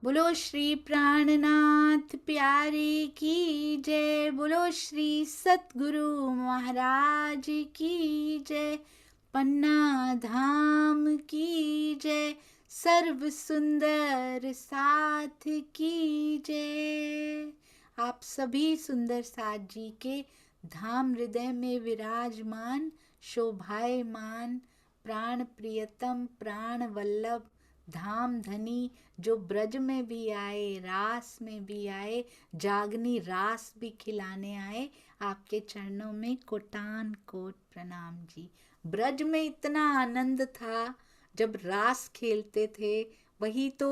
बोलो श्री प्राणनाथ प्यारे की जय। बोलो श्री सतगुरु महाराज की जय। पन्ना धाम की जय। सर्व सुंदर साथ की जय। आप सभी सुंदर साथ जी के धाम हृदय में विराजमान शोभायमान प्राण प्रियतम प्राण वल्लभ धाम धनी, जो ब्रज में भी आए, रास में भी आए, जागनी रास भी खिलाने आए, आपके चरणों में कोटान कोट प्रणाम जी। ब्रज में इतना आनंद था जब रास खेलते थे। वही तो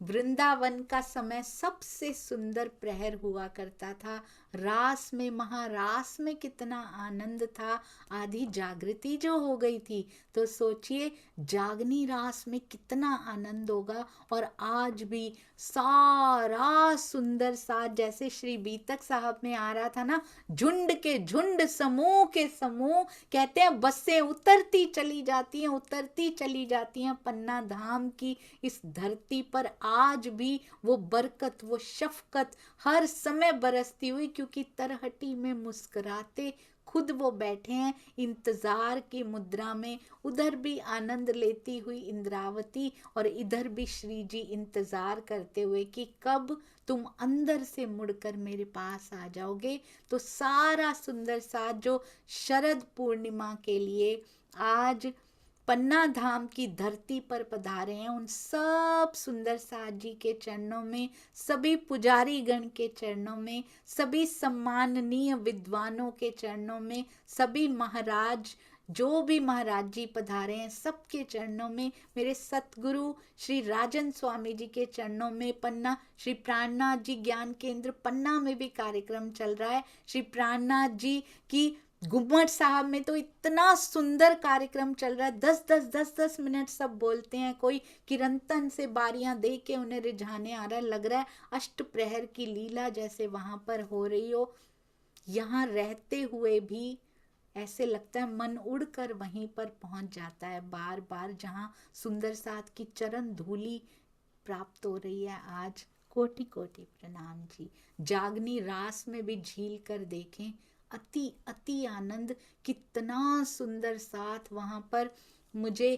वृंदावन का समय सबसे सुंदर प्रहर हुआ करता था। रास में, महारास में कितना आनंद था। आधी जागृति जो हो गई थी, तो सोचिए जागनी रास में कितना आनंद होगा। और आज भी सारा सुंदर सा, जैसे श्री बीतक साहब में आ रहा था ना, झुंड के झुंड, समूह के समूह, कहते हैं बसें उतरती चली जाती हैं, उतरती चली जाती हैं पन्ना धाम की इस धरती पर। आज भी वो बरकत, वो शफकत हर समय बरसती हुई, क्योंकि तरहटी में मुस्कुराते खुद वो बैठे हैं इंतजार की मुद्रा में। उधर भी आनंद लेती हुई इंद्रावती, और इधर भी श्री जी इंतजार करते हुए कि कब तुम अंदर से मुड़कर मेरे पास आ जाओगे। तो सारा सुंदर साथ जो शरद पूर्णिमा के लिए आज पन्ना धाम की धरती पर पधारे हैं, उन सब सुंदर साथ जी के चरणों में, सभी पुजारी गण के चरणों में, सभी सम्माननीय विद्वानों के चरणों में, सभी महाराज, जो भी महाराज जी पधारे हैं सबके चरणों में, मेरे सतगुरु श्री राजन स्वामी जी के चरणों में, पन्ना श्री प्राणनाथ जी ज्ञान केंद्र पन्ना में भी कार्यक्रम चल रहा है। श्री प्राणनाथ जी की गुम्मट साहब में तो इतना सुंदर कार्यक्रम चल रहा है। 10 मिनट सब बोलते हैं, कोई किरंतन से बारियां दे के उन्हें रिझाने आ रहा है। लग रहा है अष्ट प्रहर की लीला जैसे वहां पर हो रही हो। यहाँ रहते हुए भी ऐसे लगता है मन उड़कर वहीं पर पहुंच जाता है बार बार, जहाँ सुंदर साथ की चरण धूली प्राप्त हो रही है। आज कोटि कोटि प्रणाम जी। जागनी रास में भी झील कर देखें, अति अति आनंद। कितना सुंदर साथ वहां पर मुझे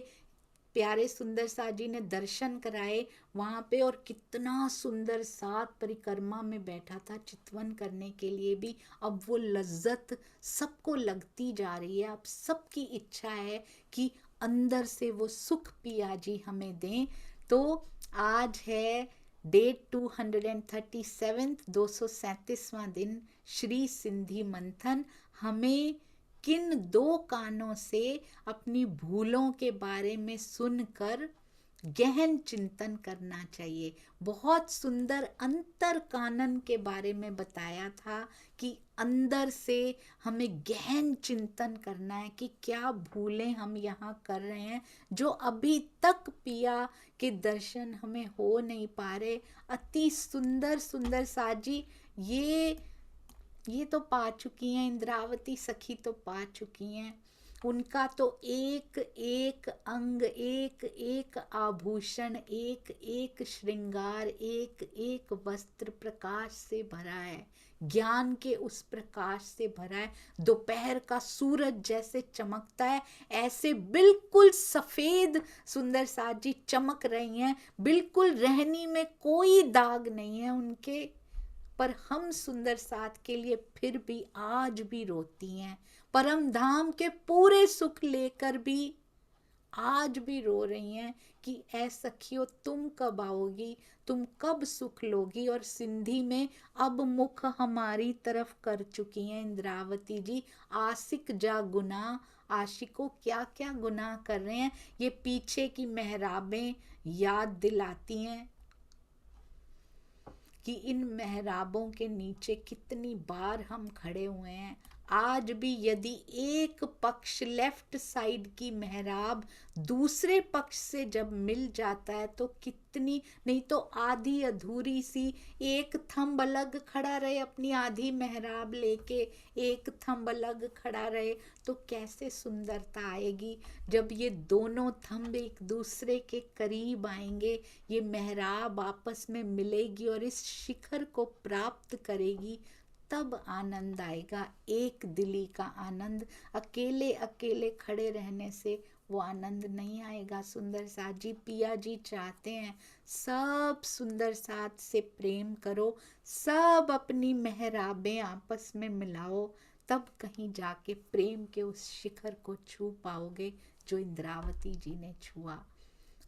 प्यारे सुंदर साथ जी ने दर्शन कराए वहां पे, और कितना सुंदर साथ परिक्रमा में बैठा था चितवन करने के लिए भी। अब वो लज्जत सबको लगती जा रही है। अब सबकी इच्छा है कि अंदर से वो सुख पिया जी हमें दें। तो आज है डेट 237, 237वां दिन श्री सिंधी मंथन। हमें किन दो कानों से अपनी भूलों के बारे में सुनकर गहन चिंतन करना चाहिए। बहुत सुंदर अंतर कानन के बारे में बताया था कि अंदर से हमें गहन चिंतन करना है कि क्या भूलें हम यहाँ कर रहे हैं, जो अभी तक पिया के दर्शन हमें हो नहीं पा रहे। अति सुंदर सुंदर साजी ये तो पा चुकी हैं, इंद्रावती सखी तो पा चुकी हैं। उनका तो एक एक अंग, एक एक आभूषण, एक एक श्रृंगार, एक एक वस्त्र प्रकाश से भरा है, ज्ञान के उस प्रकाश से भरा है। दोपहर का सूरज जैसे चमकता है, ऐसे बिल्कुल सफेद सुंदर साथ जी चमक रही हैं। बिल्कुल रहनी में कोई दाग नहीं है उनके। पर हम सुंदर साथ के लिए फिर भी आज भी रोती हैं। परम धाम के पूरे सुख लेकर भी आज भी रो रही हैं कि ऐ सखियो तुम कब आओगी, तुम कब सुख लोगी। और सिंधी में अब मुख हमारी तरफ कर चुकी हैं इंद्रावती जी। आशिक जा गुनाह, आशिकों क्या क्या गुनाह कर रहे हैं, ये पीछे की मेहराबें याद दिलाती हैं कि इन मेहराबों के नीचे कितनी बार हम खड़े हुए हैं। आज भी यदि एक पक्ष लेफ्ट साइड की मेहराब दूसरे पक्ष से जब मिल जाता है तो कितनी, नहीं तो आधी अधूरी सी, एक थंब अलग खड़ा रहे अपनी आधी मेहराब लेके, एक थंब अलग खड़ा रहे तो कैसे सुंदरता आएगी। जब ये दोनों थंब एक दूसरे के करीब आएंगे, ये मेहराब आपस में मिलेगी और इस शिखर को प्राप्त करेगी, तब आनंद आएगा, एक दिली का आनंद। अकेले अकेले खड़े रहने से वो आनंद नहीं आएगा। सुंदर साथ जी, पिया जी चाहते हैं सब सुंदर साथ से प्रेम करो, सब अपनी मेहराबें आपस में मिलाओ, तब कहीं जाके प्रेम के उस शिखर को छू पाओगे जो इंद्रावती जी ने छुआ।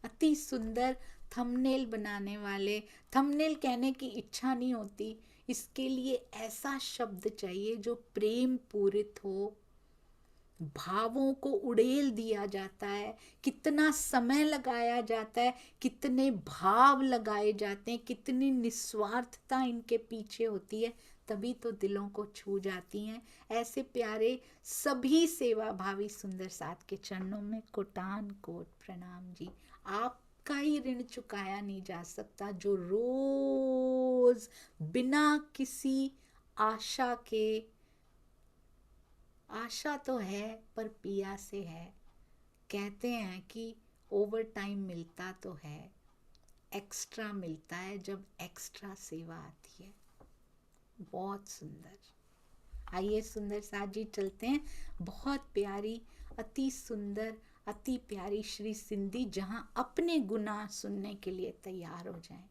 अति सुंदर थंबनेल बनाने वाले, थंबनेल कहने की इच्छा नहीं होती, इसके लिए ऐसा शब्द चाहिए जो प्रेम पूरित हो, भावों को उड़ेल दिया जाता है, कितना समय लगाया जाता है, कितने भाव लगाए जाते हैं, कितनी निस्वार्थता इनके पीछे होती है, तभी तो दिलों को छू जाती हैं। ऐसे प्यारे सभी सेवा भावी सुंदर साथ के चरणों में कोटान कोट प्रणाम जी। आपका ही ऋण चुकाया नहीं जा सकता जो रोज बिना किसी आशा के, आशा तो है पर पिया से है, कहते हैं कि ओवर टाइम मिलता तो है, एक्स्ट्रा मिलता है जब एक्स्ट्रा सेवा आती है। बहुत सुंदर। आइए सुंदर साथ जी चलते हैं, बहुत प्यारी, अति सुंदर, अति प्यारी श्री सिंधी, जहां अपने गुनाह सुनने के लिए तैयार हो जाएं।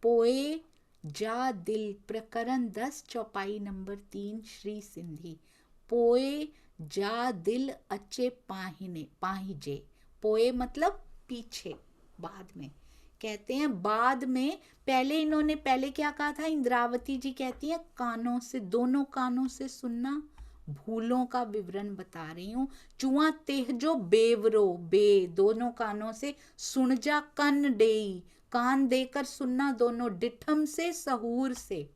पोए जा दिल, प्रकरण 10, चौपाई नंबर 3, श्री सिंधी। पोए जा दिल अचे पाहिने, पाहिजे। पोए मतलब पीछे, बाद में, कहते हैं बाद में। पहले इन्होंने, पहले क्या कहा था, इंद्रावती जी कहती है कानों से, दोनों कानों से सुनना, भूलों का विवरण बता रही हूं। चुआ तेहजो बेवरो, बे दोनों कानों से, सुन जा कन डेई, कान देकर सुनना दोनों, डिठम से, सहूर से,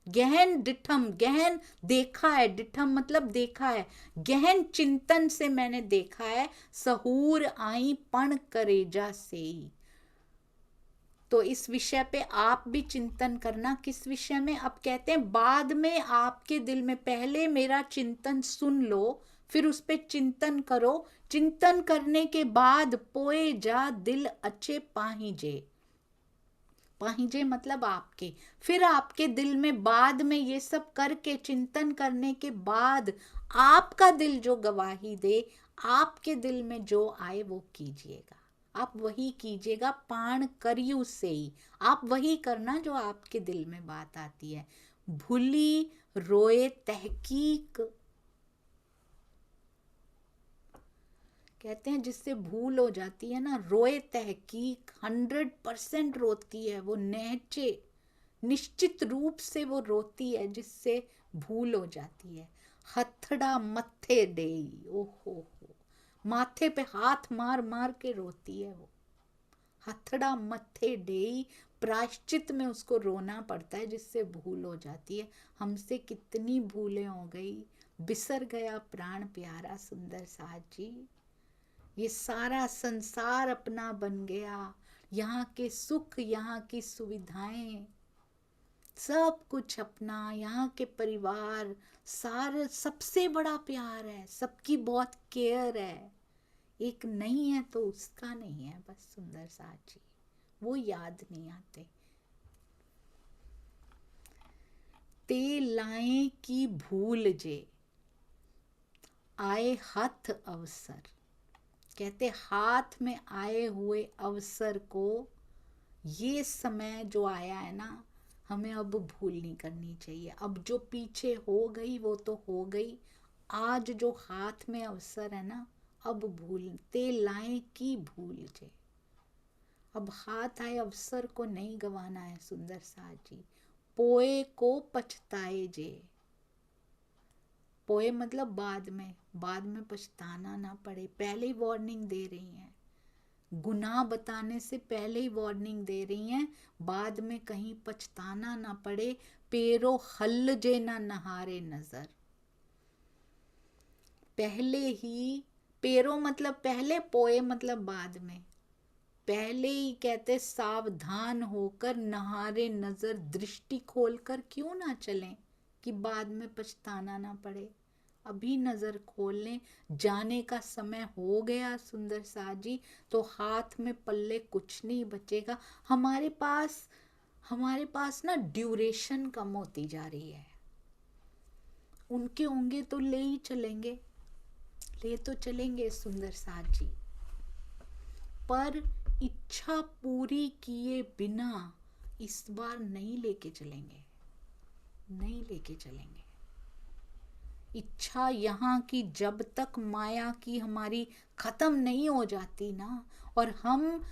गहन डिठम, गहन देखा है, डिठम मतलब देखा है, गहन चिंतन से मैंने देखा है, सहूर आई पण करेजा से। तो इस विषय पे आप भी चिंतन करना। किस विषय में? अब कहते हैं बाद में आपके दिल में, पहले मेरा चिंतन सुन लो, फिर उस पे चिंतन करो, चिंतन करने के बाद पोए जा दिल अच्छे पाहिजे, पाहिजे मतलब आपके, फिर आपके दिल में बाद में ये सब करके चिंतन करने के बाद आपका दिल जो गवाही दे, आपके दिल में जो आए वो कीजिएगा, आप वही कीजिएगा, पाण करियु से ही, आप वही करना जो आपके दिल में बात आती है। भूली रोए तहकीक, कहते हैं जिससे भूल हो जाती है ना, रोए तहकीक, 100% रोती है वो, नहचे, निश्चित रूप से वो रोती है जिससे भूल हो जाती है। हथड़ा मत्थे डेई, ओहो, माथे पे हाथ मार मार के रोती है वो, हथड़ा मत्थे डेई, प्रायश्चित में उसको रोना पड़ता है जिससे भूल हो जाती है। हमसे कितनी भूलें हो गई, बिसर गया प्राण प्यारा सुंदर साथ जी, ये सारा संसार अपना बन गया, यहाँ के सुख, यहाँ की सुविधाएं, सब कुछ अपना, यहाँ के परिवार, सारे, सबसे बड़ा प्यार है, सबकी बहुत केयर है, एक नहीं है तो उसका नहीं है, बस सुंदर साथ जी वो याद नहीं आते। ते लाए की भूल जे, आए हाथ अवसर, कहते हाथ में आए हुए अवसर को, ये समय जो आया है ना, हमें अब भूल नहीं करनी चाहिए। अब जो पीछे हो गई वो तो हो गई, आज जो हाथ में अवसर है ना, अब भूलते लाए की भूल जे, अब हाथ आए अवसर को नहीं गवाना है सुंदर साथ जी। पोए को पछताए जे, पोए मतलब बाद में पछताना ना पड़े, पहले ही वार्निंग दे रही हैं, गुनाह बताने से पहले ही वार्निंग दे रही हैं, बाद में कहीं पछताना ना पड़े। पेरो हल जे ना नहारे नजर, पहले ही, पेरो मतलब पहले, पोए मतलब बाद में, पहले ही कहते सावधान होकर नहारे नजर दृष्टि खोलकर क्यों ना चलें कि बाद में पछताना ना पड़े। अभी नजर खोल लें, जाने का समय हो गया सुंदर सा जी, तो हाथ में पल्ले कुछ नहीं बचेगा। हमारे पास ना ड्यूरेशन कम होती जा रही है। उनके होंगे तो ले ही चलेंगे, ले तो चलेंगे सुंदर साथ जी, पर इच्छा पूरी किए बिना इस बार नहीं लेके चलेंगे, नहीं लेके चलेंगे। इच्छा यहाँ की जब तक माया की हमारी खत्म नहीं हो जाती ना, और हम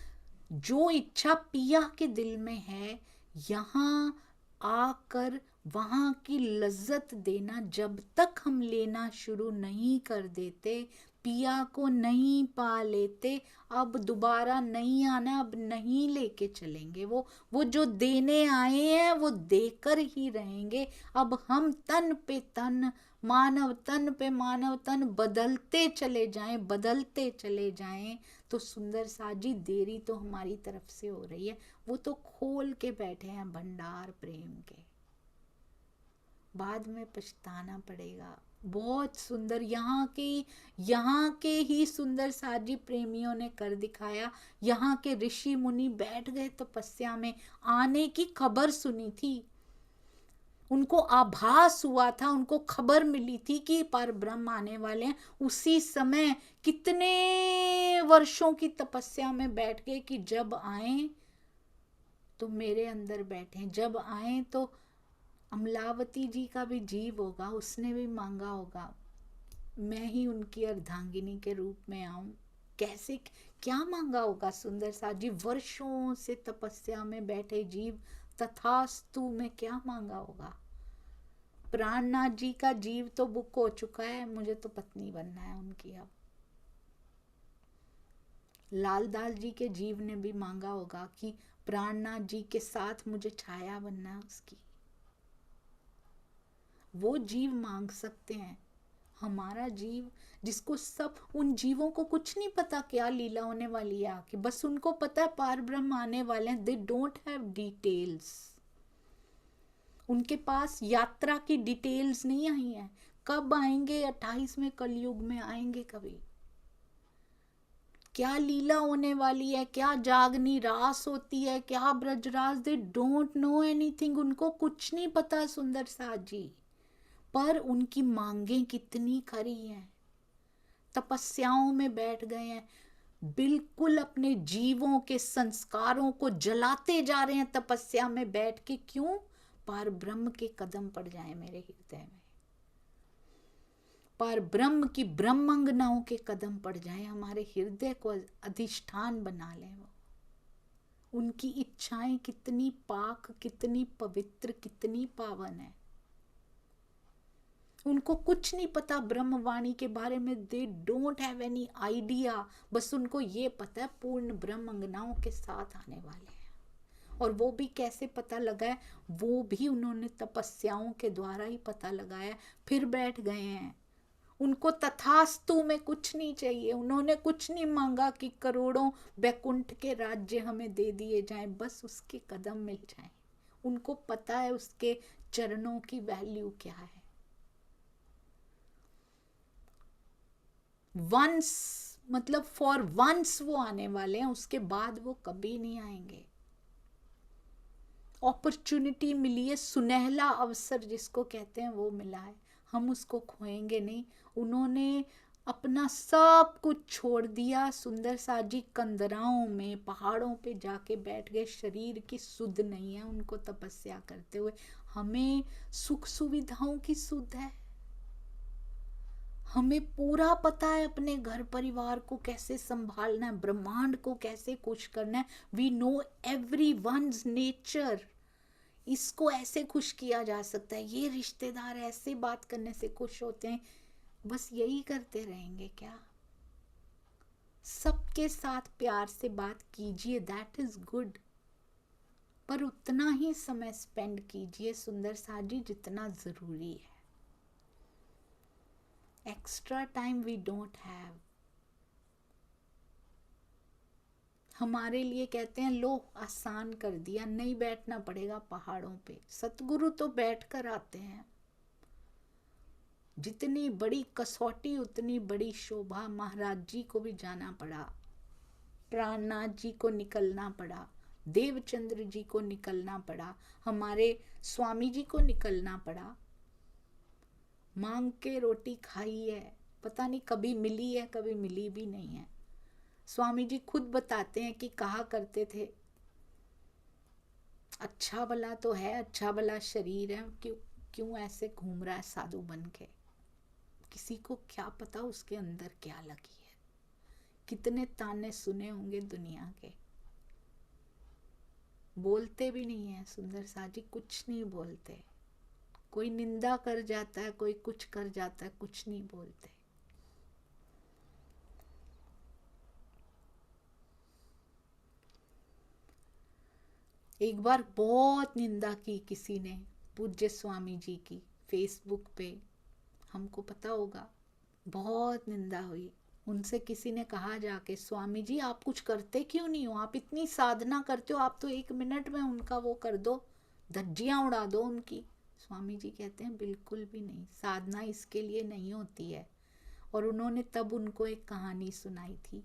जो इच्छा पिया के दिल में है, यहाँ आकर वहाँ की लज्जत देना जब तक हम लेना शुरू नहीं कर देते, पिया को नहीं पा लेते, अब दोबारा नहीं आना, अब नहीं लेके चलेंगे। वो जो देने आए हैं वो देकर ही रहेंगे। अब हम तन पे तन, मानव तन पे मानव तन बदलते चले जाएं, बदलते चले जाएं, तो सुंदर साजी देरी तो हमारी तरफ से हो रही है। वो तो खोल के बैठे हैं भंडार प्रेम के, बाद में पछताना पड़ेगा। बहुत सुंदर यहाँ के ही सुंदर साजी प्रेमियों ने कर दिखाया। यहाँ के ऋषि मुनि बैठ गए तपस्या में, आने की खबर सुनी थी, उनको आभास हुआ था, उनको खबर मिली थी कि पर ब्रह्म आने वाले हैं। उसी समय कितने वर्षों की तपस्या में बैठ गए कि जब आए तो मेरे अंदर बैठे, जब आए तो अमलावती जी का भी जीव होगा, उसने भी मांगा होगा मैं ही उनकी अर्धांगिनी के रूप में आऊं। कैसे, क्या मांगा होगा सुंदर सा जी, वर्षों से तपस्या में बैठे जीव, तथास्तु में क्या मांगा होगा। प्राणनाथ जी का जीव तो बुक हो चुका है, मुझे तो पत्नी बनना है उनकी। अब लालदास जी के जीव ने भी मांगा होगा कि प्राणनाथ जी के साथ मुझे छाया बनना है उसकी। वो जीव मांग सकते हैं। हमारा जीव, जिसको सब, उन जीवों को कुछ नहीं पता क्या लीला होने वाली है आके, बस उनको पता है पार ब्रह्म आने वाले हैं। दे डोंट हैव डिटेल्स, उनके पास यात्रा की डिटेल्स नहीं आई है। कब आएंगे, 28वें कलयुग में आएंगे कभी, क्या लीला होने वाली है, क्या जागनी रास होती है, क्या Brajraj, they don't know anything, उनको कुछ नहीं पता सुंदर साथ जी। पर उनकी मांगे कितनी खरी हैं, तपस्याओं में बैठ गए हैं, बिल्कुल अपने जीवों के संस्कारों को जलाते जा रहे हैं तपस्या में बैठ के। क्यों? पार ब्रह्म के कदम पड़ जाए मेरे हृदय में, पार ब्रह्म की ब्रह्मांगनाओं के कदम पड़ जाए, हमारे हृदय को अधिष्ठान बना ले। वो उनकी इच्छाएं कितनी पाक, कितनी पवित्र, कितनी पावन है। उनको कुछ नहीं पता ब्रह्मवाणी के बारे में, they don't have any idea. बस उनको ये पता है पूर्ण ब्रह्मांगनाओं के साथ आने वाले हैं। और वो भी कैसे पता लगा है, वो भी उन्होंने तपस्याओं के द्वारा ही पता लगाया। फिर बैठ गए हैं, उनको तथास्तु में कुछ नहीं चाहिए, उन्होंने कुछ नहीं मांगा कि करोड़ों बैकुंठ के राज्य हमें दे दिए जाएं, बस उसके कदम मिल जाएं। उनको पता है उसके चरणों की वैल्यू क्या है। वंस मतलब फॉर वंस वो आने वाले हैं, उसके बाद वो कभी नहीं आएंगे। अपॉर्चुनिटी मिली है, सुनहला अवसर जिसको कहते हैं वो मिला है, हम उसको खोएंगे नहीं। उन्होंने अपना सब कुछ छोड़ दिया, सुंदर साजी कंदराओं में, पहाड़ों पे जाके बैठ गए। शरीर की सुध नहीं है उनको तपस्या करते हुए, हमें सुख सुविधाओं की सुध है। हमें पूरा पता है अपने घर परिवार को कैसे संभालना है, ब्रह्मांड को कैसे खुश करना है। We know every one's nature, इसको ऐसे खुश किया जा सकता है, ये रिश्तेदार ऐसे बात करने से खुश होते हैं। बस यही करते रहेंगे क्या? सबके साथ प्यार से बात कीजिए, दैट इज गुड, पर उतना ही समय स्पेंड कीजिए सुंदर साजी जितना जरूरी है। Extra time we don't have. हमारे लिए कहते हैं लो आसान कर दिया, नहीं बैठना पड़ेगा पहाड़ों पे। सतगुरु तो बैठ कर आते हैं। जितनी बड़ी कसौटी उतनी बड़ी शोभा। महाराज जी को भी जाना पड़ा, प्राणनाथ जी को निकलना पड़ा, देवचंद्र जी को निकलना पड़ा, हमारे स्वामी जी को निकलना पड़ा। मांग के रोटी खाई है, पता नहीं कभी मिली है कभी मिली भी नहीं है। स्वामी जी खुद बताते हैं कि कहा करते थे, अच्छा भला तो है, अच्छा भला शरीर है, क्यों क्यों ऐसे घूम रहा है साधु बन के। किसी को क्या पता उसके अंदर क्या लगी है। कितने ताने सुने होंगे दुनिया के। बोलते भी नहीं है सुंदर सा जी, कुछ नहीं बोलते। कोई निंदा कर जाता है, कोई कुछ कर जाता है, कुछ नहीं बोलते। एक बार बहुत निंदा की किसी ने पूज्य स्वामी जी की फेसबुक पे, हमको पता होगा, बहुत निंदा हुई। उनसे किसी ने कहा जाके, स्वामी जी आप कुछ करते क्यों नहीं हो, आप इतनी साधना करते हो, आप तो 1 मिनट में उनका वो कर दो, धज्जियां उड़ा दो उनकी। स्वामी जी कहते हैं बिल्कुल भी नहीं, साधना इसके लिए नहीं होती है। और उन्होंने तब उनको एक कहानी सुनाई थी,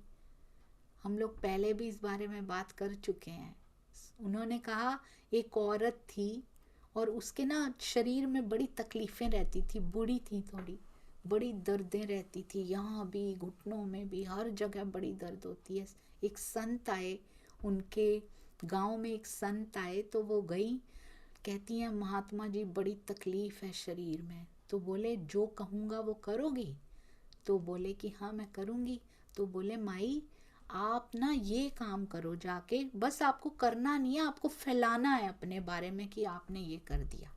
हम लोग पहले भी इस बारे में बात कर चुके हैं। उन्होंने कहा एक औरत थी और उसके ना शरीर में बड़ी तकलीफें रहती थी, बूढ़ी थी थोड़ी, बड़ी दर्दें रहती थी, यहाँ भी घुटनों में भी, हर जगह बड़ी दर्द होती है। एक संत आए उनके गांव में, एक संत आए तो वो गई, कहती हैं महात्मा जी बड़ी तकलीफ है शरीर में। तो बोले जो कहूँगा वो करोगी? तो बोले कि हाँ मैं करूँगी। तो बोले माई आप ना ये काम करो जाके, बस आपको करना नहीं है, आपको फैलाना है अपने बारे में कि आपने ये कर दिया।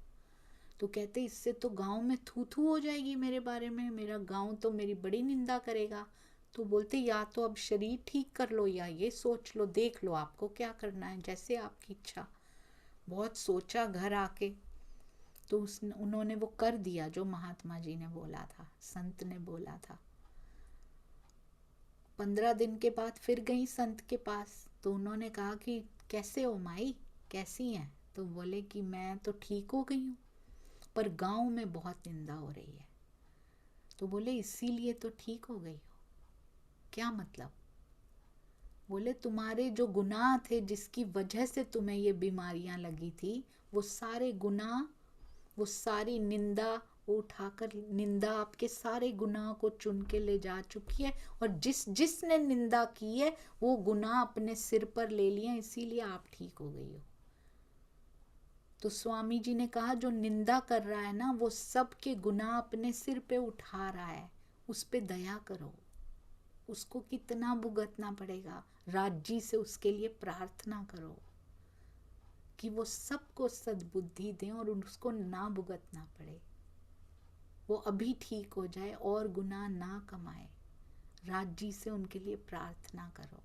तो कहते इससे तो गांव में थू थू हो जाएगी मेरे बारे में, मेरा गांव तो मेरी बड़ी निंदा करेगा। तो बोलते या तो अब शरीर ठीक कर लो या ये सोच लो, देख लो आपको क्या करना है, जैसे आपकी इच्छा। बहुत सोचा घर आके, तो उन्होंने वो कर दिया जो महात्मा जी ने बोला था, संत ने बोला था। 15 दिन के बाद फिर गई संत के पास, तो उन्होंने कहा कि कैसे हो माई, कैसी हैं? तो बोले कि मैं तो ठीक हो गई हूँ, पर गांव में बहुत निंदा हो रही है। तो बोले इसीलिए तो ठीक हो गई हो? क्या मतलब? बोले तुम्हारे जो गुनाह थे जिसकी वजह से तुम्हें ये बीमारियां लगी थी, वो सारे गुनाह, वो सारी निंदा उठाकर, निंदा आपके सारे गुनाह को चुन के ले जा चुकी है, और जिसने निंदा की है वो गुनाह अपने सिर पर ले लिए, इसीलिए आप ठीक हो गई हो। तो स्वामी जी ने कहा जो निंदा कर रहा है ना, वो सबके गुनाह अपने सिर पे उठा रहा है, उस पे दया करो। उसको कितना भुगतना पड़ेगा, राज जी से उसके लिए प्रार्थना करो कि वो सबको सद्बुद्धि दें और उसको ना भुगतना पड़े, वो अभी ठीक हो जाए और गुनाह ना कमाए। राज जी से उनके लिए प्रार्थना करो।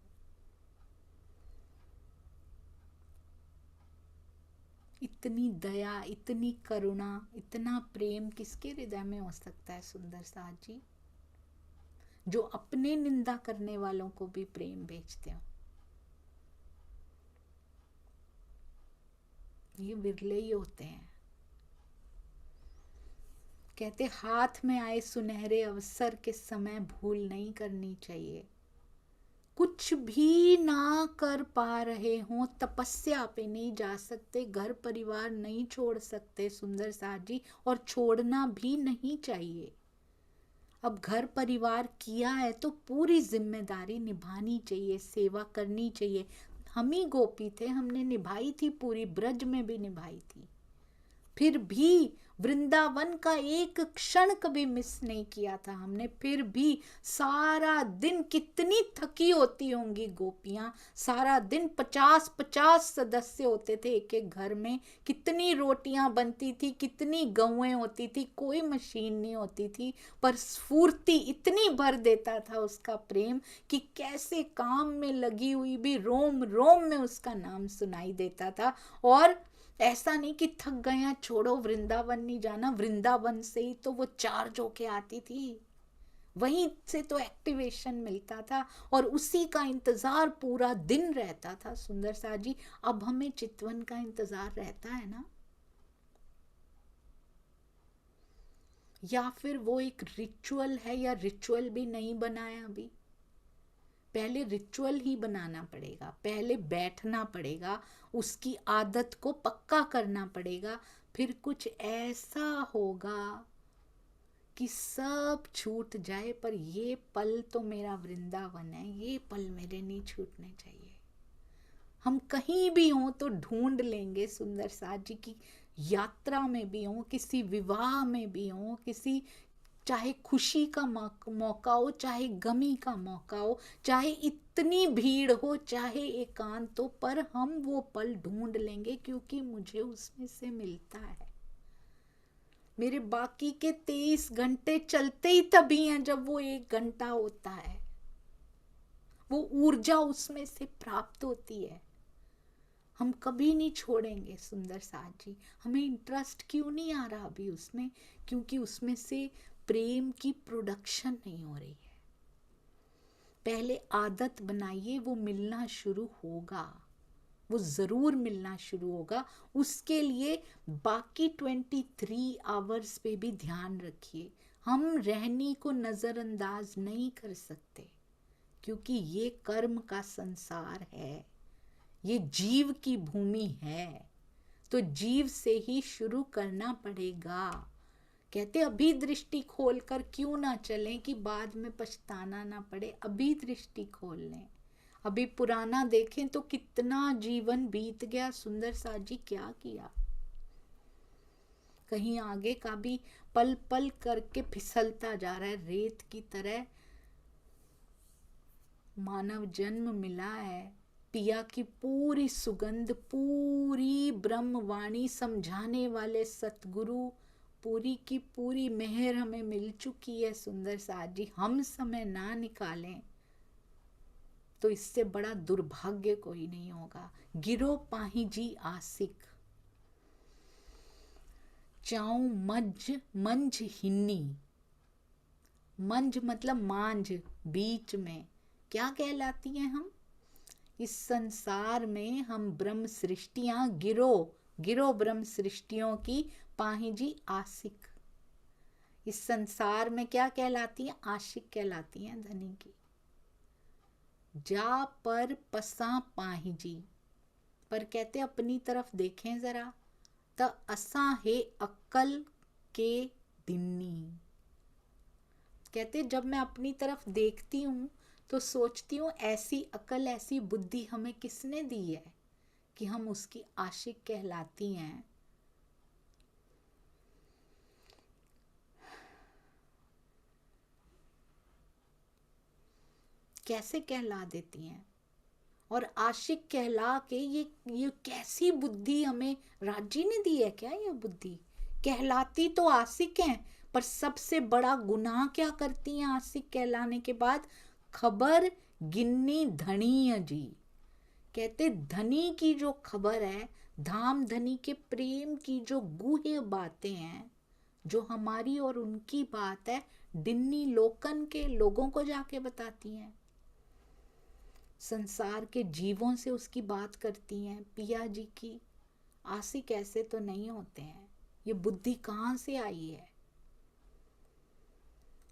इतनी दया, इतनी करुणा, इतना प्रेम किसके हृदय में हो सकता है सुंदर साथ जी, जो अपने निंदा करने वालों को भी प्रेम बेचते हो। ये विरले ही होते हैं। कहते हाथ में आए सुनहरे अवसर के समय भूल नहीं करनी चाहिए। कुछ भी ना कर पा रहे हो, तपस्या पे नहीं जा सकते, घर परिवार नहीं छोड़ सकते सुंदर साथ जी, और छोड़ना भी नहीं चाहिए। अब घर परिवार किया है तो पूरी जिम्मेदारी निभानी चाहिए, सेवा करनी चाहिए। हम ही गोपी थे, हमने निभाई थी पूरी, ब्रज में भी निभाई थी, फिर भी वृंदावन का एक क्षण कभी मिस नहीं किया था हमने। फिर भी सारा दिन, कितनी थकी होती होंगी गोपियां, सारा दिन 50-50 सदस्य होते थे एक एक घर में, कितनी रोटियां बनती थी, कितनी गौएं होती थी, कोई मशीन नहीं होती थी, पर स्फूर्ति इतनी भर देता था उसका प्रेम कि कैसे काम में लगी हुई भी रोम रोम में उसका नाम सुनाई देता था। और ऐसा नहीं कि थक गया छोड़ो वृंदावन नहीं जाना, वृंदावन से ही तो वो चार्ज होके आती थी। वहीं से तो एक्टिवेशन मिलता था और उसी का इंतजार पूरा दिन रहता था सुंदर सा जी। अब हमें चितवन का इंतजार रहता है ना, या फिर वो एक रिचुअल है, या रिचुअल भी नहीं बनाया अभी। पहले रिचुअल ही बनाना पड़ेगा, पहले बैठना पड़ेगा, उसकी आदत को पक्का करना पड़ेगा, फिर कुछ ऐसा होगा कि सब छूट जाए, पर ये पल तो मेरा वृंदावन है, ये पल मेरे नहीं छूटने चाहिए। हम कहीं भी हों तो ढूंढ लेंगे सुंदर साथ जी की यात्रा में भी हों, किसी विवाह में भी हों, किसी चाहे खुशी का मौका हो, चाहे गमी का मौका हो, चाहे इतनी भीड़ हो, चाहे एकांत हो, पर हम वो पल ढूंढ लेंगे, क्योंकि मुझे उसमें से मिलता है। मेरे बाकी के 23 घंटे चलते ही तभी हैं जब वो 1 घंटा होता है, वो ऊर्जा उसमें से प्राप्त होती है। हम कभी नहीं छोड़ेंगे सुंदर साथ जी। हमें इंटरेस्ट क्यों नहीं आ रहा अभी उसमें? क्योंकि उसमें से प्रेम की प्रोडक्शन नहीं हो रही है। पहले आदत बनाइए, वो मिलना शुरू होगा, वो जरूर मिलना शुरू होगा। उसके लिए बाकी 23 आवर्स पे भी ध्यान रखिए। हम रहनी को नजरअंदाज नहीं कर सकते, क्योंकि ये कर्म का संसार है, ये जीव की भूमि है, तो जीव से ही शुरू करना पड़ेगा। कहते अभी दृष्टि खोलकर क्यों ना चलें कि बाद में पछताना ना पड़े। अभी दृष्टि खोल लें, अभी पुराना देखें तो कितना जीवन बीत गया सुंदर सा जी, क्या किया। कहीं आगे का भी पल पल करके फिसलता जा रहा है, रेत की तरह मानव जन्म मिला है। पिया की पूरी सुगंध, पूरी ब्रह्मवाणी समझाने वाले सतगुरु, पूरी की पूरी मेहर हमें मिल चुकी है सुंदर साथ जी। हम समय ना निकालें तो इससे बड़ा दुर्भाग्य कोई नहीं होगा। गिरो पाही जी आसिक, चाऊ मंझ मंझ हिन्नी। मंझ मतलब मांझ, बीच में। क्या कहलाती हैं हम? इस संसार में हम ब्रह्म सृष्टियां, गिरो गिरो ब्रह्म सृष्टियों की पाही जी आशिक। इस संसार में क्या कहलाती हैं? आशिक कहलाती हैं धनी की। जा पर पसा पाही जी, पर कहते अपनी तरफ देखें जरा, त असा है अक्कल के दिन्नी। कहते जब मैं अपनी तरफ देखती हूँ तो सोचती हूँ ऐसी अकल, ऐसी बुद्धि हमें किसने दी है कि हम उसकी आशिक कहलाती हैं। कैसे कहला देती हैं? और आशिक कहला के ये कैसी बुद्धि हमें राजी ने दी है क्या? ये बुद्धि कहलाती तो आशिक हैं, पर सबसे बड़ा गुनाह क्या करती हैं आशिक कहलाने के बाद? खबर गिन्नी धनी जी। कहते धनी की जो खबर है, धाम धनी के प्रेम की जो गूह्य बातें हैं, जो हमारी और उनकी बात है, दिन्नी लोकन के लोगों को जाके बताती हैं, संसार के जीवों से उसकी बात करती हैं। पिया जी की आशिक ऐसे तो नहीं होते हैं। ये बुद्धि कहाँ से आई है?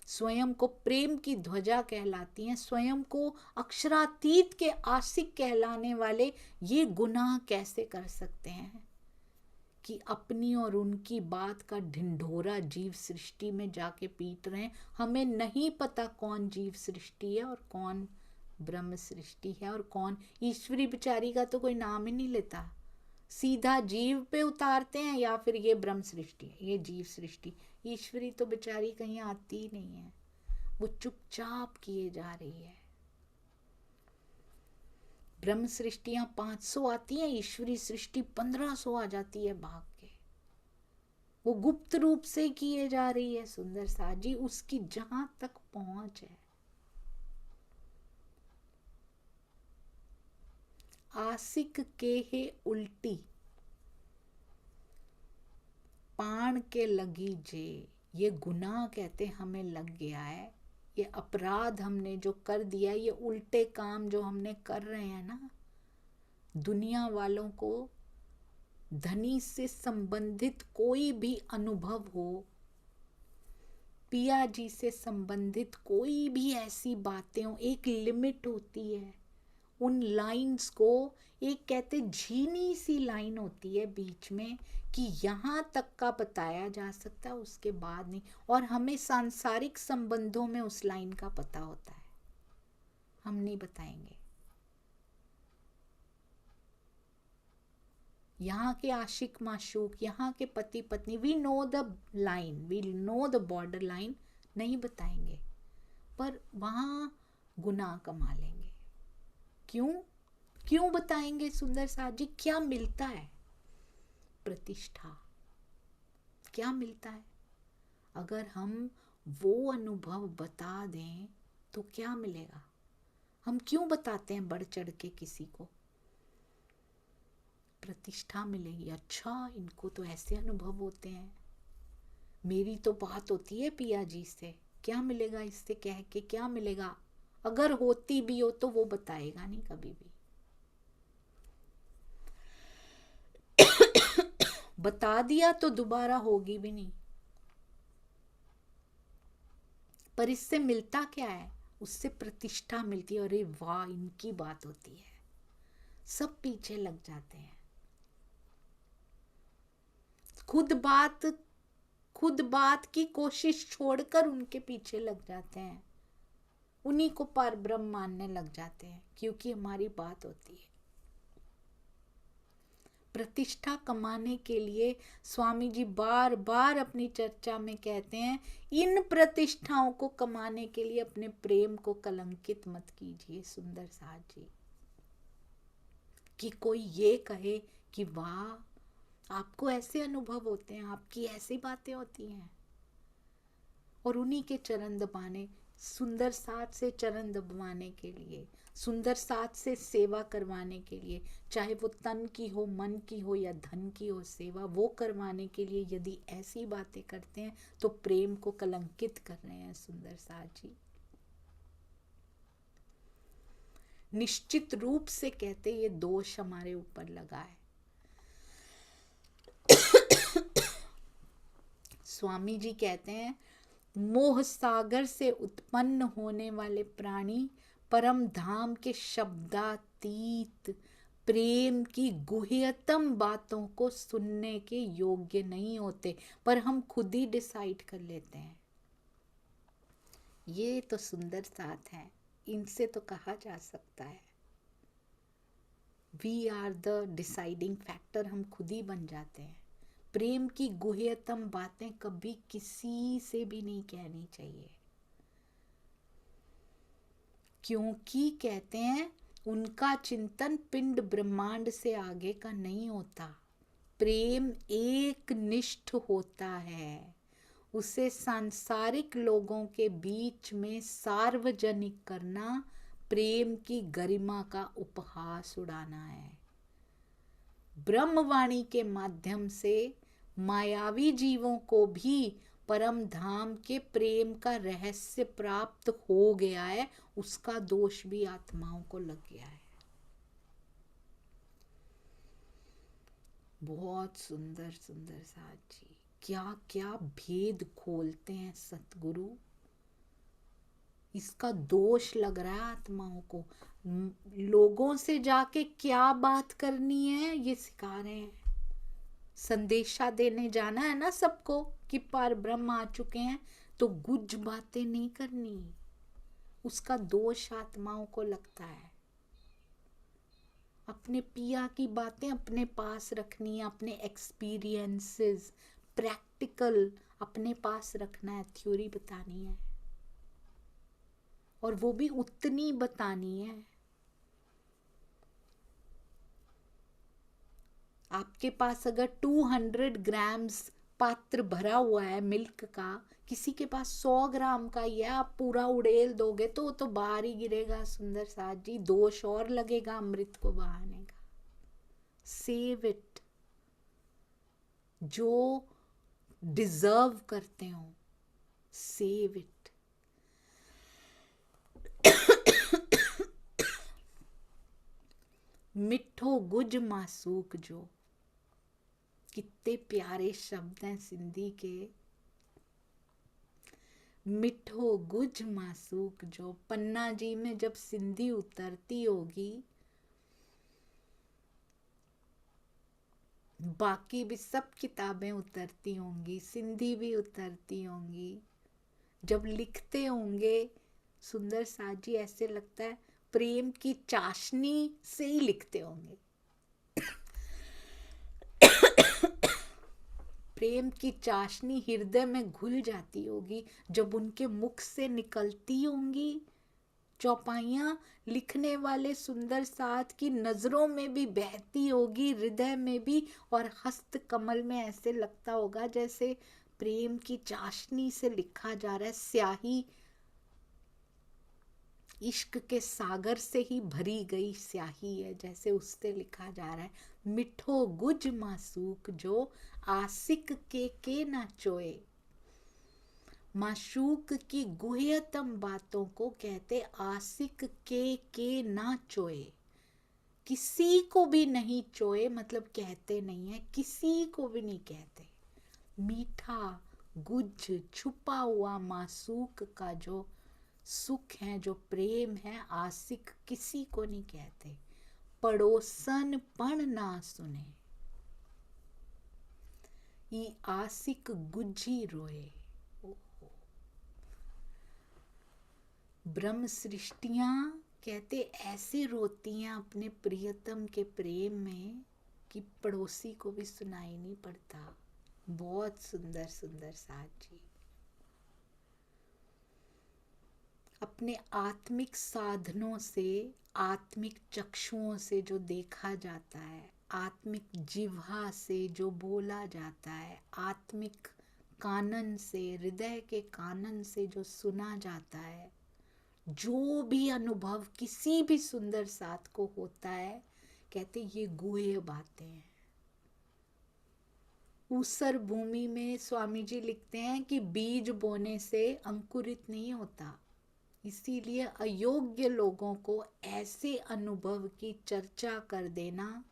स्वयं को प्रेम की ध्वजा कहलाती हैं, स्वयं को अक्षरातीत के आशिक कहलाने वाले ये गुनाह कैसे कर सकते हैं कि अपनी और उनकी बात का ढिंढोरा जीव सृष्टि में जाके पीट रहे हैं। हमें नहीं पता कौन जीव सृष्टि है और कौन ब्रह्म सृष्टि है और कौन ईश्वरी। बेचारी का तो कोई नाम ही नहीं लेता, सीधा जीव पे उतारते हैं, या फिर ये ब्रह्म सृष्टि है, ये जीव सृष्टि। ईश्वरी तो बेचारी कहीं आती ही नहीं है, वो चुपचाप किए जा रही है। ब्रह्म सृष्टियां 500 आती हैं, ईश्वरी सृष्टि 1500 आ जाती है भाग के। वो गुप्त रूप से किए जा रही है सुंदर सा जी, उसकी जहां तक पहुंच है। आशिक के है उल्टी, पाण के लगी जे। ये गुनाह कहते हमें लग गया है ये अपराध हमने जो कर दिया, ये उल्टे काम जो हमने कर रहे हैं ना, दुनिया वालों को धनी से संबंधित कोई भी अनुभव हो, पिया जी से संबंधित कोई भी ऐसी बातें हो, एक लिमिट होती है उन लाइंस को। एक कहते झीनी सी लाइन होती है बीच में कि यहाँ तक का बताया जा सकता है, उसके बाद नहीं। और हमें सांसारिक संबंधों में उस लाइन का पता होता है, हम नहीं बताएंगे। यहाँ के आशिक माशूक, यहाँ के पति पत्नी, we know the line, we know the border line, नहीं बताएंगे। पर वहाँ गुनाह कमा लेंगे। क्यों बताएंगे सुंदर साथ जी? क्या मिलता है? प्रतिष्ठा। क्या मिलता है? अगर हम वो अनुभव बता दें तो क्या मिलेगा? हम क्यों बताते हैं बढ़ चढ़ के किसी को? प्रतिष्ठा मिलेगी। अच्छा, इनको तो ऐसे अनुभव होते हैं, मेरी तो बात होती है पिया जी से, क्या मिलेगा इससे कह के? क्या मिलेगा? अगर होती भी हो तो वो बताएगा नहीं कभी भी। बता दिया तो दोबारा होगी भी नहीं। पर इससे मिलता क्या है? उससे प्रतिष्ठा मिलती है। अरे वाह, इनकी बात होती है, सब पीछे लग जाते हैं। खुद बात की कोशिश छोड़कर उनके पीछे लग जाते हैं, उन्हीं को पार ब्रह्म मानने लग जाते हैं, क्योंकि हमारी बात होती है। प्रतिष्ठा कमाने के लिए स्वामी जी बार बार अपनी चर्चा में कहते हैं, इन प्रतिष्ठाओं को कमाने के लिए अपने प्रेम को कलंकित मत कीजिए सुंदर साथ जी। कि कोई ये कहे कि वाह, आपको ऐसे अनुभव होते हैं, आपकी ऐसी बातें होती हैं, और उन्हीं के चरण दबाने, सुंदर साथ से चरण दबाने के लिए, सुंदर साथ से सेवा करवाने के लिए, चाहे वो तन की हो, मन की हो या धन की हो सेवा, वो करवाने के लिए यदि ऐसी बातें करते हैं तो प्रेम को कलंकित कर रहे हैं सुंदर साथ जी। निश्चित रूप से कहते ये दोष हमारे ऊपर लगा है। स्वामी जी कहते हैं, मोह सागर से उत्पन्न होने वाले प्राणी परम धाम के शब्दातीत प्रेम की गुह्यतम बातों को सुनने के योग्य नहीं होते, पर हम खुद ही डिसाइड कर लेते हैं। ये तो सुंदर साथ है, इनसे तो कहा जा सकता है we are the deciding factor, हम खुद ही बन जाते हैं। प्रेम की गुह्यतम बातें कभी किसी से भी नहीं कहनी चाहिए, क्योंकि कहते हैं उनका चिंतन पिंड ब्रह्मांड से आगे का नहीं होता। प्रेम एक निष्ठ होता है, उसे सांसारिक लोगों के बीच में सार्वजनिक करना प्रेम की गरिमा का उपहास उड़ाना है। ब्रह्मवाणी के माध्यम से मायावी जीवों को भी परम धाम के प्रेम का रहस्य प्राप्त हो गया है, उसका दोष भी आत्माओं को लग गया है। बहुत सुंदर सुंदर साथ जी, क्या क्या भेद खोलते हैं सतगुरु। इसका दोष लग रहा है आत्माओं को। लोगों से जाके क्या बात करनी है ये सिखा रहे हैं। संदेशा देने जाना है ना सबको कि पार ब्रह्म आ चुके हैं, तो गुज बातें नहीं करनी, उसका दोष आत्माओं को लगता है। अपने पिया की बातें अपने पास रखनी है, अपने एक्सपीरियंसेस प्रैक्टिकल अपने पास रखना है, थ्योरी बतानी है, और वो भी उतनी बतानी है। आपके पास अगर 200 ग्राम्स पात्र भरा हुआ है मिल्क का, किसी के पास 100 ग्राम का ही है, आप पूरा उड़ेल दोगे तो बाहर ही गिरेगा सुंदर साथ जी, दोष और लगेगा अमृत को बहाने का। सेव इट, जो डिजर्व करते हो सेव इट। मिठो गुज मासूक जो, कितने प्यारे शब्द हैं सिंधी के। मिठो गुज मासूक जो, पन्ना जी में जब सिंधी उतरती होगी, बाकी भी सब किताबें उतरती होंगी, सिंधी भी उतरती होंगी। जब लिखते होंगे सुंदर साथ जी, ऐसे लगता है प्रेम की चाशनी से ही लिखते होंगे। प्रेम की चाशनी हृदय में घुल जाती होगी जब उनके मुख से निकलती होंगी चौपाइयाँ। लिखने वाले सुंदर साथ की नजरों में भी बहती होगी, हृदय में भी, और हस्त कमल में ऐसे लगता होगा जैसे प्रेम की चाशनी से लिखा जा रहा है। स्याही इश्क के सागर से ही भरी गई स्याही है, जैसे उससे लिखा जा रहा है। मिठो गुज मासूक जो, आशिक के ना चोए। माशूक की गुह्यतम बातों को कहते आशिक के ना चोए। किसी को भी नहीं चोए, मतलब कहते नहीं है, किसी को भी नहीं कहते। मीठा गुज छुपा हुआ मासूक का जो सुख है, जो प्रेम है, आशिक किसी को नहीं कहते। पड़ोसन पण ना सुने, ये आशिक गुज्जी रोए। ब्रह्म सृष्टियां कहते ऐसे रोती हैं अपने प्रियतम के प्रेम में कि पड़ोसी को भी सुनाई नहीं पड़ता। बहुत सुंदर सुंदर साथ जी। अपने आत्मिक साधनों से, आत्मिक चक्षुओं से जो देखा जाता है, आत्मिक जिह्वा से जो बोला जाता है, आत्मिक कानन से, हृदय के कानन से जो सुना जाता है, जो भी अनुभव किसी भी सुंदर साथ को होता है, कहते ये गुह्य बातें हैं। ऊसर भूमि में स्वामी जी लिखते हैं कि बीज बोने से अंकुरित नहीं होता, इसीलिए अयोग्य लोगों को ऐसे अनुभव की चर्चा कर देना,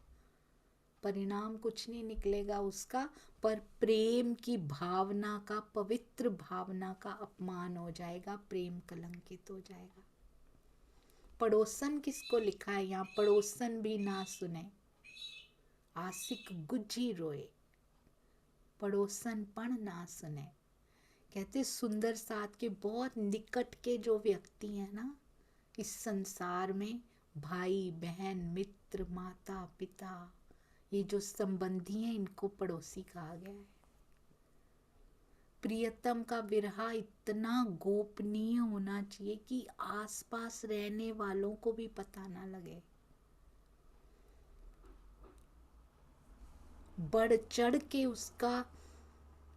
परिणाम कुछ नहीं निकलेगा उसका, पर प्रेम की भावना का, पवित्र भावना का अपमान हो जाएगा, प्रेम कलंकित हो जाएगा। पड़ोसन किसको लिखा है यहाँ? पड़ोसन भी ना सुने, आशिक गुज्जी रोए, पड़ोसन पण ना सुने। कहते सुंदर साथ के बहुत निकट के जो व्यक्ति हैं ना इस संसार में, भाई बहन, मित्र, माता पिता, ये जो संबंधी हैं, इनको पड़ोसी कहा गया है। प्रियतम का विरहा इतना गोपनीय होना चाहिए कि आसपास रहने वालों को भी पता ना लगे। बढ़ चढ़ के उसका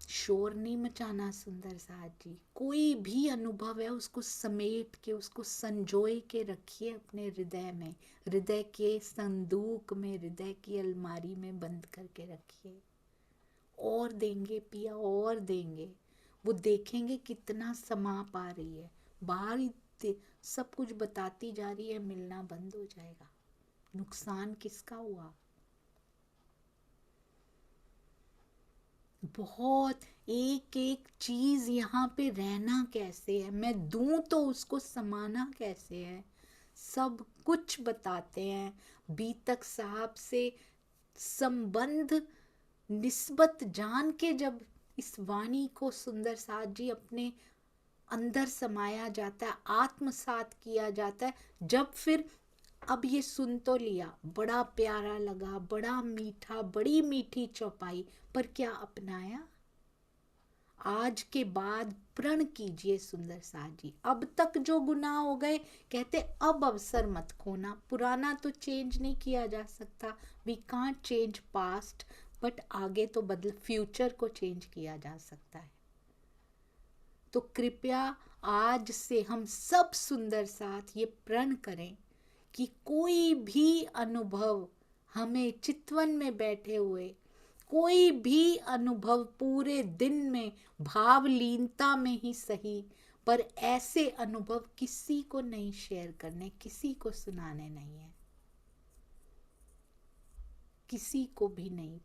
शोर नहीं मचाना सुंदर साथ जी। कोई भी अनुभव है उसको समेट के, उसको संजोए के रखिए अपने हृदय में, हृदय के संदूक में, हृदय की अलमारी में बंद करके रखिए। और देंगे पिया, और देंगे, वो देखेंगे कितना समा पा रही है। बाहर ही सब कुछ बताती जा रही है, मिलना बंद हो जाएगा। नुकसान किसका हुआ? बहुत एक एक चीज यहाँ पे रहना कैसे है, मैं दूं तो उसको समाना कैसे है, सब कुछ बताते हैं। बीतक साहब से संबंध निस्बत जान के जब इस वाणी को सुंदर साथ जी अपने अंदर समाया जाता है, आत्मसात किया जाता है, जब फिर अब ये सुन तो लिया, बड़ा प्यारा लगा, बड़ा मीठा, बड़ी मीठी चौपाई, पर क्या अपनाया? आज के बाद प्रण कीजिए सुंदर साथ जी। अब तक जो गुनाह हो गए, कहते अब अवसर मत खोना। पुराना तो चेंज नहीं किया जा सकता, we can't change past, but आगे तो बदल, फ्यूचर को चेंज किया जा सकता है। तो कृपया आज से हम सब सुंदर साथ ये प्रण करें कि कोई भी अनुभव हमें चितवन में बैठे हुए, कोई भी अनुभव पूरे दिन में भावलीनता में ही सही, पर ऐसे अनुभव किसी को नहीं शेयर करने, किसी को सुनाने नहीं है। किसी को भी नहीं।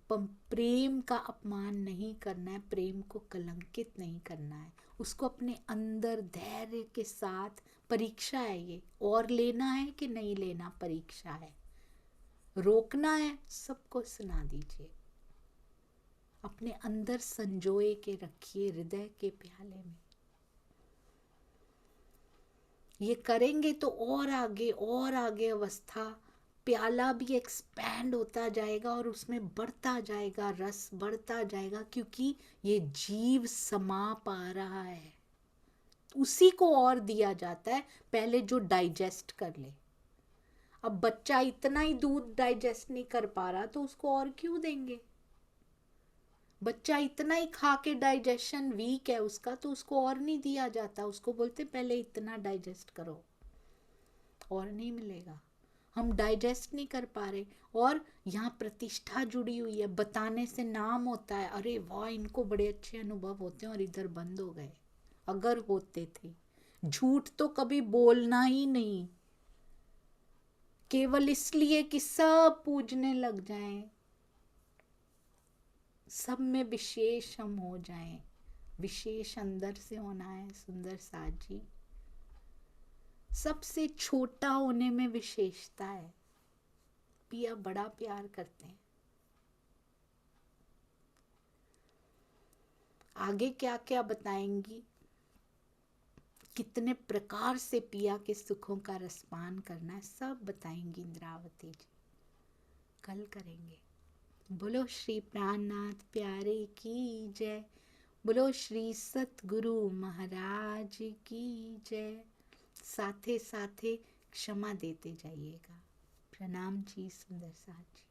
प्रेम का अपमान नहीं करना है, प्रेम को कलंकित नहीं करना है, उसको अपने अंदर धैर्य के साथ, परीक्षा है ये, और लेना है कि नहीं लेना, परीक्षा है, रोकना है, सबको सुना दीजिए, अपने अंदर संजोए के रखिए हृदय के प्याले में। ये करेंगे तो और आगे अवस्था, प्याला भी एक्सपैंड होता जाएगा और उसमें बढ़ता जाएगा, रस बढ़ता जाएगा, क्योंकि ये जीव समा पा रहा है, उसी को और दिया जाता है, पहले जो डाइजेस्ट कर ले। अब बच्चा इतना ही दूध डाइजेस्ट नहीं कर पा रहा तो उसको और क्यों देंगे? बच्चा इतना ही खा के डाइजेशन वीक है उसका तो उसको और नहीं दिया जाता, उसको बोलते पहले इतना डाइजेस्ट करो, और नहीं मिलेगा। हम डाइजेस्ट नहीं कर पा रहे, और यहाँ प्रतिष्ठा जुड़ी हुई है, बताने से नाम होता है, अरे वाह इनको बड़े अच्छे अनुभव होते हैं, और इधर बंद हो गए। अगर होते थे, झूठ तो कभी बोलना ही नहीं, केवल इसलिए कि सब पूजने लग जाएं, सब में विशेष हम हो जाएं। विशेष अंदर से होना है सुंदर साथ जी। सबसे छोटा होने में विशेषता है। पिया बड़ा प्यार करते हैं। आगे क्या क्या बताएंगी, कितने प्रकार से पिया के सुखों का रसपान करना है, सब बताएंगी इंद्रावती जी, कल करेंगे। बोलो श्री प्राणनाथ प्यारे की जय, बोलो श्री सतगुरु महाराज की जय। साथे साथे क्षमा देते जाइएगा। प्रणाम जी सुंदर साथ जी।